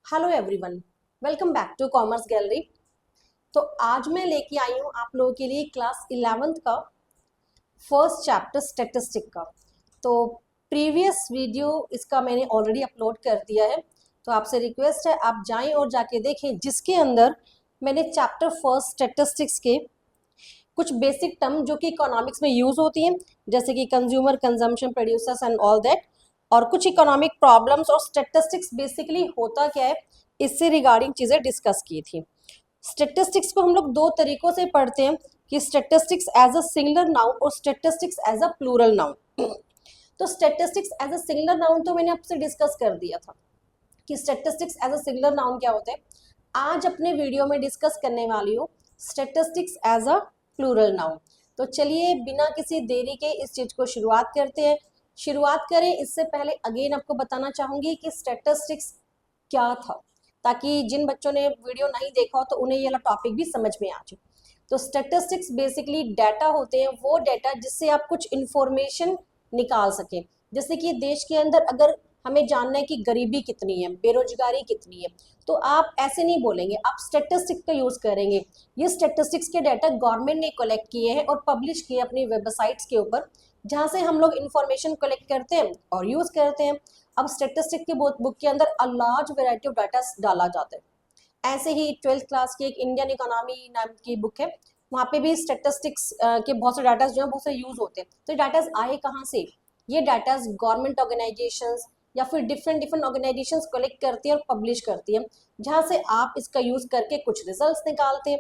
Hello everyone, welcome back to Commerce Gallery. तो आज मैं लेके आई हूँ आप लोगों के लिए क्लास 11th का फर्स्ट चैप्टर स्टैटिस्टिक का। तो प्रीवियस वीडियो इसका मैंने ऑलरेडी अपलोड कर दिया है, तो आपसे रिक्वेस्ट है आप जाएं और जाके देखें, जिसके अंदर मैंने चैप्टर फर्स्ट स्टैटिस्टिक्स के कुछ बेसिक टर्म जो कि इकोनॉमिक्स में यूज होती हैं, जैसे कि consumer, consumption, producers and all that, और कुछ इकोनॉमिक प्रॉब्लम्स और स्टैटिस्टिक्स बेसिकली होता क्या है इससे रिगार्डिंग चीजें डिस्कस की थी। स्टैटिस्टिक्स को हम लोग दो तरीकों से पढ़ते हैं कि statistics as a singular noun और statistics as a plural noun. तो statistics as a singular noun तो मैंने आपसे डिस्कस कर दिया था कि statistics as a singular noun क्या होते हैं। आज अपने वीडियो में डिस्कस करने वाली हूँ statistics as a plural noun. तो चलिए बिना किसी देरी के इस चीज को शुरुआत करते हैं। शुरुआत करें इससे पहले अगेन आपको बताना चाहूंगी कि स्टैटिस्टिक्स क्या था, ताकि जिन बच्चों ने वीडियो नहीं देखा हो तो उन्हें ये वाला टॉपिक भी समझ में आ जाए। तो स्टैटिस्टिक्स बेसिकली डाटा होते हैं, वो डाटा जिससे आप कुछ इंफॉर्मेशन निकाल सकें। जैसे कि देश के अंदर अगर हमें जानना है कि गरीबी कितनी है, बेरोजगारी कितनी है, तो आप ऐसे नहीं बोलेंगे, आप स्टैटिस्टिक्स का यूज करेंगे। ये स्टैटिस्टिक्स के डाटा गवर्नमेंट ने कलेक्ट किए हैं और पब्लिश किए अपनी वेबसाइट्स के ऊपर, जहां से हम लोग इंफॉर्मेशन कलेक्ट करते हैं और यूज करते हैं। अब स्टैटिस्टिक्स के बुक के अंदर a large variety of data डाला जाता है। ऐसे ही 12th क्लास की एक इंडियन इकोनॉमी नाम की बुक है, वहाँ पे भी स्टैटिस्टिक्स के बहुत से डाटा जो है बहुत से यूज होते हैं। तो ये डाटा आए कहाँ से? ये डाटा गवर्नमेंट ऑर्गेनाइजेशंस या फिर डिफरेंट डिफरेंट ऑर्गेनाइजेशंस कलेक्ट करती है और पब्लिश करती है, जहाँ से आप इसका यूज करके कुछ रिजल्ट्स निकालते हैं।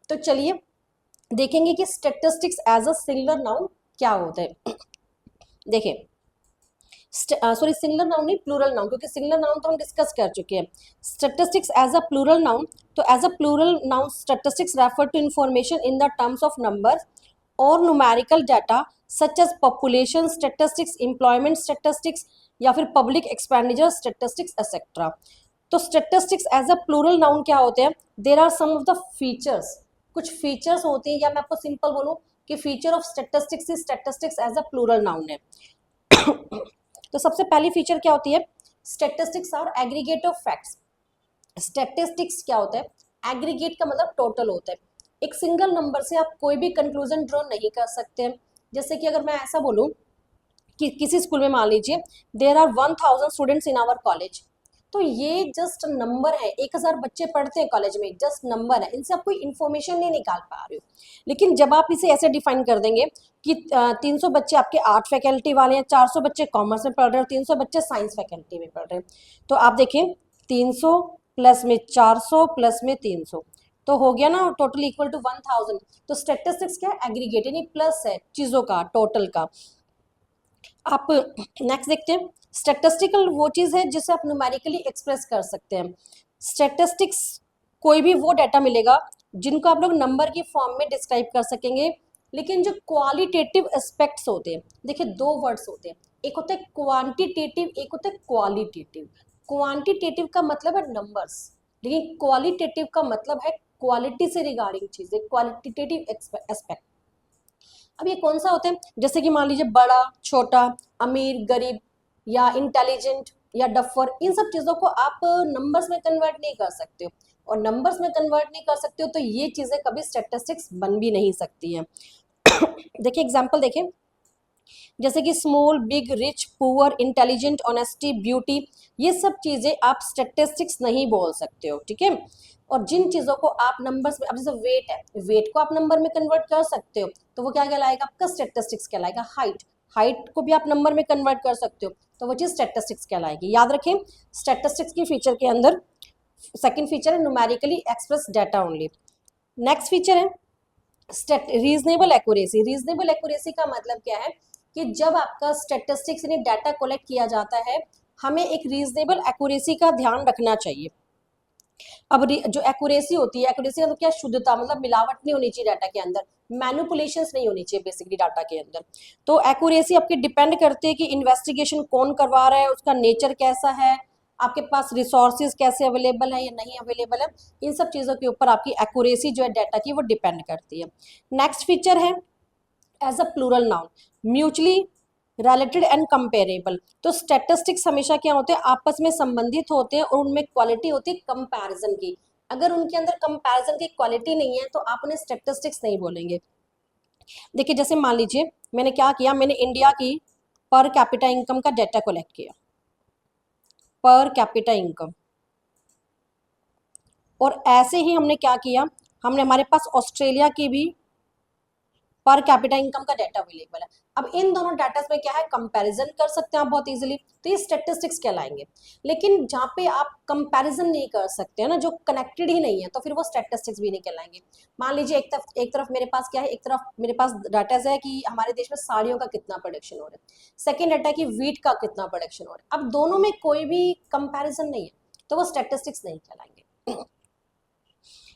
तो चलिए देखेंगे कि statistics as a singular noun क्या होता है। देखिए, सॉरी सिंगुलर नाउन नहीं, प्लूरल नाउन, क्योंकि सिंगुलर नाउन तो हम डिस्कस कर चुके हैं। Statistics as a plural noun, तो as a plural noun statistics refer to information in the terms of number और numerical data such as population statistics, employment statistics, या फिर पब्लिक एक्सपेंडिचर स्टैटिस्टिक्स एक्सेट्रा। तो statistics as a plural noun क्या होते हैं? There are some of the features, कुछ features होती हैं, या मैं आपको सिंपल बोलूं कि feature of statistics is statistics as a plural noun है। तो सबसे पहली फीचर क्या होती है? Statistics are aggregate of facts. Statistics क्या होता है? एग्रीगेट का मतलब टोटल होता है। एक सिंगल नंबर से आप कोई भी कंक्लूजन ड्रॉ नहीं कर सकते हैं। जैसे कि अगर मैं ऐसा बोलूं कि किसी स्कूल में मान लीजिए there are 1000 students in our college, तो ये जस्ट नंबर है, 1000 बच्चे पढ़ते हैं कॉलेज में, जस्ट नंबर है, इनसे आप कोई इन्फॉर्मेशन नहीं निकाल पा रहे हो। लेकिन जब आप इसे ऐसे डिफाइन कर देंगे कि 300 बच्चे आपके आर्ट फैकल्टी वाले हैं, 400 बच्चे कॉमर्स में पढ़ रहे हैं और 300 बच्चे साइंस फैकल्टी में पढ़ रहे हैं, तो आप देखें 300 प्लस में 400 प्लस में 300, तो हो गया ना टोटल इक्वल टू 1000। तो स्टैटिस्टिक्स क्या है? एग्रीगेट, यानी प्लस है चीजों का, टोटल का। आप नेक्स्ट देखते हैं, स्टैटिस्टिकल वो चीज है जिसे आप न्यूमेरिकली एक्सप्रेस कर सकते हैं। स्टैटिस्टिक्स कोई भी वो डाटा मिलेगा जिनको आप लोग नंबर की फॉर्म में डिस्क्राइब कर सकेंगे, लेकिन जो क्वालिटेटिव एस्पेक्ट्स होते हैं, देखिए दो वर्ड्स होते हैं, एक होता है क्वांटिटेटिव, एक होता है क्वालिटेटिव। क्वांटिटेटिव का मतलब है नंबर्स, लेकिन क्वालिटेटिव का मतलब है क्वालिटी से रिगार्डिंग चीजें, क्वालिटेटिव एस्पेक्ट। अब ये कौन सा होता है? जैसे कि मान लीजिए बड़ा, छोटा, अमीर, गरीब, या इंटेलिजेंट, या डफर, इन सब चीजों को आप नंबर्स में कन्वर्ट नहीं कर सकते हो, और नंबर्स में कन्वर्ट नहीं कर सकते हो तो ये चीजें कभी स्टैटिस्टिक्स बन भी नहीं सकती हैं। देखिए एग्जांपल देखें, जैसे कि small, big, rich, poor, intelligent, honesty, beauty, ये सब चीजें आप स्टैटिस्टिक्स नहीं बोल सकते हो, ठीक है। और जिन चीजों को आप नंबर्स में, अब जैसे वेट है, वेट को आप नंबर में कन्वर्ट कर सकते हो, तो वो क्या कहलाएगा? आपका स्टैटिस्टिक्स कहलाएगा। हाइट, हाइट को भी आप नंबर में कन्वर्ट कर सकते हो, तो वो चीज स्टैटिस्टिक्स कहलाएगी। याद रखें, स्टैटिस्टिक्स की फीचर के अंदर सेकंड फीचर है numerically express data only. Next feature है रीजनेबल एक्यूरेसी। रीजनेबल एक्यूरेसी का मतलब क्या है कि जब आपका स्टैटिस्टिक्स यानी डाटा कलेक्ट किया जाता है, हमें एक रीजनेबल एक्यूरेसी का ध्यान रखना चाहिए। अब जो एक्यूरेसी होती है, एक्यूरेसी का मतलब क्या? शुद्धता, मतलब मिलावट नहीं होनी चाहिए डाटा के अंदर, मैनिपुलेशंस नहीं होनी चाहिए बेसिकली डाटा के अंदर। तो एक्यूरेसी आपकी डिपेंड करती है कि इन्वेस्टिगेशन कौन करवा रहा है, उसका नेचर कैसा है, आपके पास रिसोर्सेज कैसे अवेलेबल है या नहीं अवेलेबल है, इन सब चीज़ों के ऊपर आपकी एक्यूरेसी जो है डाटा की वो डिपेंड करती है। नेक्स्ट फीचर है as a plural noun, mutually related and comparable. तो स्टैटिस्टिक्स हमेशा क्या होते हैं, आपस में संबंधित होते हैं और उनमें क्वालिटी होती है कंपैरिजन की। अगर उनके अंदर कंपैरिजन की क्वालिटी नहीं है तो आप उन्हें स्टैटिस्टिक्स नहीं बोलेंगे। देखिए जैसे मान लीजिए मैंने क्या किया, मैंने इंडिया की पर कैपिटा इनकम का डेटा कलेक्ट किया, पर कैपिटा इनकम, और ऐसे ही हमने क्या किया, हमने हमारे पास ऑस्ट्रेलिया की भी पर कैपिटा इनकम का डाटा अवेलेबल है। अब इन दोनों डाटा में क्या है, कंपैरिजन कर सकते हैं आप बहुत इजीली, तो ये स्टैटिस्टिक्स कहलाएंगे। लेकिन जहाँ पे आप कंपैरिजन नहीं कर सकते हैं ना, जो कनेक्टेड ही नहीं है, तो फिर वो स्टैटिस्टिक्स भी नहीं कहलाएंगे। मान लीजिए एक तरफ मेरे पास क्या है, एक तरफ मेरे पास डाटा है कि हमारे देश में साड़ियों का कितना प्रोडक्शन हो रहा है, सेकेंड डाटा कि वीट का कितना प्रोडक्शन हो रहा है। अब दोनों में कोई भी कंपेरिजन नहीं है तो वो स्टैटिस्टिक्स नहीं कहलाएंगे।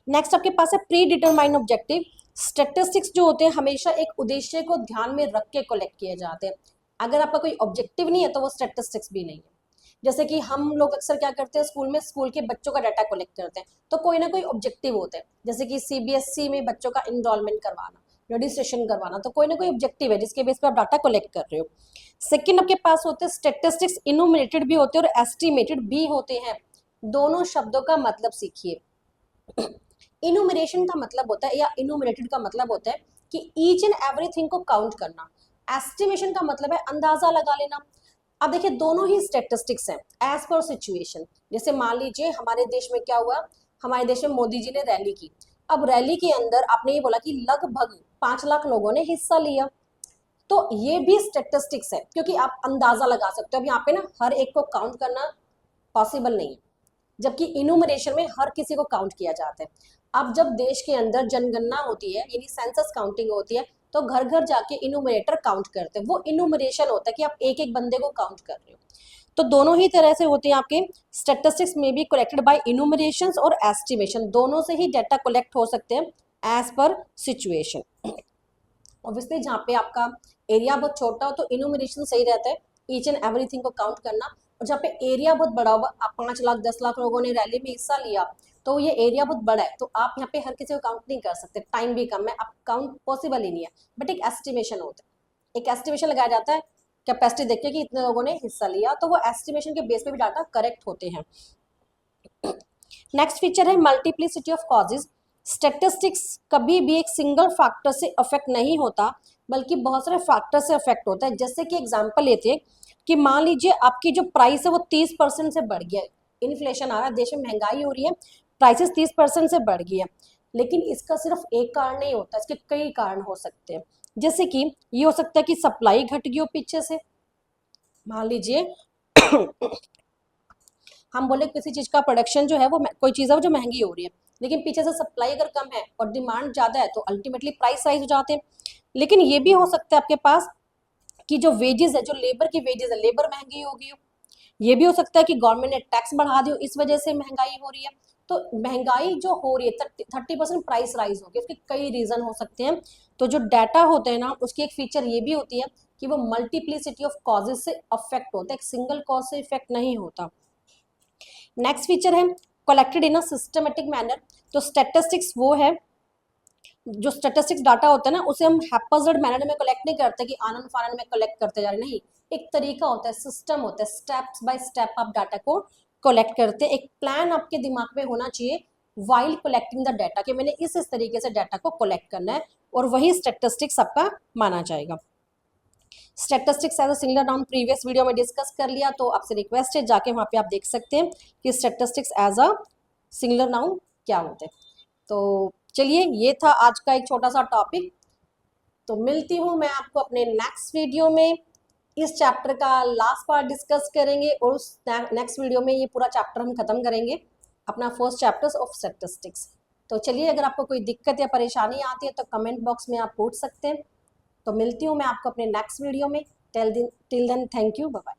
नेक्स्ट आपके पास है प्री डिटरमाइंड ऑब्जेक्टिव। स्टैटिस्टिक्स जो होते हैं हमेशा एक उद्देश्य को ध्यान में रख के कलेक्ट किए जाते हैं। अगर आपका कोई ऑब्जेक्टिव नहीं है तो वो स्टैटिस्टिक्स भी नहीं है। जैसे कि हम लोग अक्सर क्या करते हैं, स्कूल में स्कूल के बच्चों का डाटा कलेक्ट करते हैं, तो कोई ना कोई ऑब्जेक्टिव होता है। जैसे कि सीबीएसई में बच्चों का इनरोलमेंट करवाना, रजिस्ट्रेशन करवाना, तो कोई ना कोई ऑब्जेक्टिव है जिसके बेस पर आप डाटा कलेक्ट कर रहे हो। सेकेंड आपके पास होते हैं स्टैटिस्टिक्स, इनुमरेटेड भी होते हैं और एस्टिमेटेड भी होते हैं। दोनों शब्दों का मतलब सीखिए। इनुमरेशन का मतलब होता है या इनुमरेटेड का मतलब होता है कि ईच एंड एवरीथिंग को काउंट करना। एस्टिमेशन का मतलब है अंदाजा लगा लेना। अब देखिए दोनों ही स्टैटिस्टिक्स हैं एज पर सिचुएशन। जैसे मान लीजिए हमारे देश में क्या हुआ, हमारे देश में मोदी जी ने रैली की। अब रैली के अंदर आपने ये बोला कि लगभग 5 लाख लोगों ने हिस्सा लिया, तो ये भी स्टैटिस्टिक्स है, क्योंकि आप अंदाजा लगा सकते हो। अब यहाँ पे ना हर एक को काउंट करना पॉसिबल नहीं है, जबकि इनुमरेशन में हर किसी को काउंट किया जाता है। अब जब देश के अंदर जनगणना होती है यानी सेंसस काउंटिंग होती है, तो घर घर जाके इनुमरेटर काउंट करते हैं। वो इनुमरेशन होता है कि आप एक एक बंदे को काउंट कर रहे हो। तो दोनों ही तरह से होते हैं आपके। स्टैटिस्टिक्स में भी कलेक्टेड बाय इनुमरेशन और एस्टिमेशन, दोनों से ही डाटा कलेक्ट हो सकते हैं एज पर सिचुएशन। ऑब्वियसली जहाँ पे आपका एरिया बहुत छोटा हो तो इनुमरेशन सही रहता है, ईच एंड एवरीथिंग को काउंट करना। और जहाँ पे एरिया बहुत बड़ा होगा, आप 5 लाख 10 लाख लोगों ने रैली में हिस्सा लिया, तो ये एरिया बहुत बड़ा है, तो आप यहाँ पे हर किसी को काउंट नहीं कर सकते, टाइम भी कम है, आप काउंट पॉसिबल ही नहीं है। बट एक एस्टिमेशन होता है, एक एस्टिमेशन लगाया जाता है कैपेसिटी देख के कि इतने लोगों ने हिस्सा लिया, तो वो एस्टिमेशन के बेस पे भी डाटा करेक्ट होते हैं। नेक्स्ट फीचर है मल्टीप्लिसिटी ऑफ कॉजेज। स्टैटिस्टिक्स कभी भी एक सिंगल फैक्टर से अफेक्ट नहीं होता, बल्कि बहुत सारे फैक्टर से अफेक्ट होता है। जैसे कि एग्जांपल लेते हैं कि मान लीजिए आपकी जो प्राइस है वो 30% से बढ़ गया, इन्फ्लेशन आ रहा है, देश में महंगाई हो रही है, प्राइसेस 30% से बढ़ गई है। लेकिन इसका सिर्फ एक कारण नहीं होता, इसके कई कारण हो सकते हैं। जैसे कि ये हो सकता है कि सप्लाई घट गई हो पीछे से। मान लीजिए हम बोले किसी चीज का प्रोडक्शन जो है वो कोई चीज है वो जो महंगी हो रही है, लेकिन पीछे से सप्लाई अगर कम है और डिमांड ज्यादा है तो अल्टीमेटली प्राइस राइज हो जाते हैं। लेकिन ये भी हो सकता है आपके पास कि जो वेजेस है, जो लेबर की वेजेस है, लेबर महंगी हो गई हो। ये भी हो सकता है कि गवर्नमेंट ने टैक्स बढ़ा दिया, इस वजह से महंगाई हो रही है। तो महंगाई जो हो रही है 30% प्राइस राइज हो गई, उसके कई रीजन हो सकते हैं। तो जो डाटा होते हैं ना, उसकी एक फीचर ये भी होती है कि वो मल्टीप्लिसिटी ऑफ कॉजेज से अफेक्ट होता है, एक सिंगल कॉज से इफेक्ट नहीं होता। नेक्स्ट फीचर है collected in a systematic manner. तो स्टैटिस्टिक्स वो है, जो स्टैटिस्टिक्स डाटा होता है ना, उसे हम हैप्पैज़र्ड मैनर में कलेक्ट नहीं करते कि आनंद फानंद में कलेक्ट करते जा रहे, नहीं। एक तरीका होता है, सिस्टम होता है, स्टेप्स बाय स्टेप आप डाटा को कलेक्ट करते हैं। एक प्लान आपके दिमाग में होना चाहिए वाइल कलेक्टिंग द डाटा, कि मैंने इस तरीके से डाटा को कलेक्ट करना है, और वही स्टैटिस्टिक्स आपका माना जाएगा। Statistics as a singular noun previous video में डिस्कस कर लिया, तो आपसे रिक्वेस्ट है जाके वहाँ पे आप देख सकते हैं कि statistics as a singular noun क्या होते हैं। तो चलिए, ये था आज का एक छोटा सा टॉपिक। तो मिलती हूँ मैं आपको अपने नेक्स्ट वीडियो में। इस चैप्टर का लास्ट पार्ट डिस्कस करेंगे और उस नेक्स्ट वीडियो में ये पूरा चैप्टर हम खत्म करेंगे, अपना फर्स्ट चैप्टर ऑफ स्टैटिस्टिक्स। तो चलिए, अगर आपको कोई दिक्कत या परेशानी आती है तो कमेंट बॉक्स में आप पूछ सकते हैं। तो मिलती हूँ मैं आपको अपने नेक्स्ट वीडियो में। Till then thank you, bye bye.